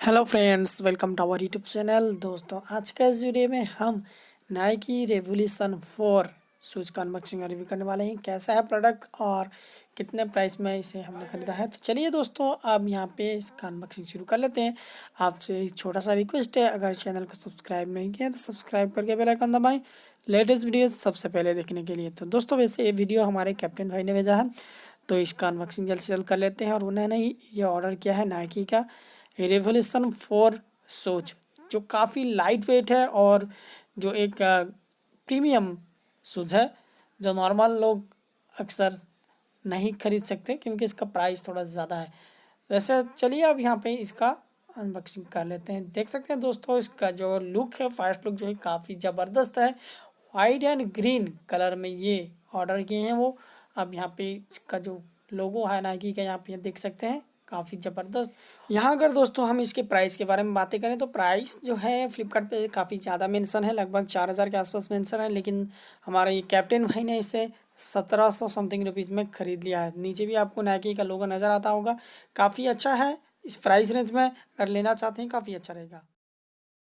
Hello friends, welcome to our YouTube channel. दोस्तों, आज का इस वीडियो में हम नाइकी रेवोल्यूशन 4 शूज़ का अनबॉक्सिंग और रिव्यू करने वाले हैं। कैसा है प्रोडक्ट और कितने प्राइस में इसे हमने खरीदा है। तो चलिए दोस्तों, अब यहाँ पे इसका अनबॉक्सिंग शुरू कर लेते हैं। आपसे एक छोटा सा रिक्वेस्ट है, अगर चैनल को सब्सक्राइब नहीं किया तो सब्सक्राइब करके बेल आइकन दबाएं लेटेस्ट वीडियो सबसे पहले देखने के लिए। तो दोस्तों, वैसे ये वीडियो हमारे कैप्टन भाई ने भेजा है, तो इसका अनबॉक्सिंग जल्द से जल्द कर लेते हैं। और उन्होंने ही ये ऑर्डर किया है नाइकी का रेवोल्यूशन 4 शूज, जो काफ़ी लाइट वेट है और जो एक प्रीमियम शूज़ है, जो नॉर्मल लोग अक्सर नहीं खरीद सकते क्योंकि इसका प्राइस थोड़ा ज़्यादा है। वैसे चलिए अब यहाँ पे इसका अनबॉक्सिंग कर लेते हैं। देख सकते हैं दोस्तों, इसका जो लुक है, फर्स्ट लुक जो है काफ़ी ज़बरदस्त है। वाइट एंड ग्रीन कलर में ये ऑर्डर किए हैं वो। अब यहाँ पे इसका जो लोगो है नाइकी का, यहाँ पे देख सकते हैं, काफ़ी ज़बरदस्त। यहाँ अगर दोस्तों हम इसके प्राइस के बारे में बातें करें तो प्राइस जो है फ्लिपकार्ट पे काफ़ी ज़्यादा मेंशन है, लगभग 4,000 के आसपास मेंशन है, लेकिन हमारे ये कैप्टन भाई ने इसे 1700 समथिंग रुपीज़ में ख़रीद लिया है। नीचे भी आपको नाइकी का लोगो नज़र आता होगा। काफ़ी अच्छा है इस प्राइस रेंज में, अगर लेना चाहते हैं काफ़ी अच्छा रहेगा।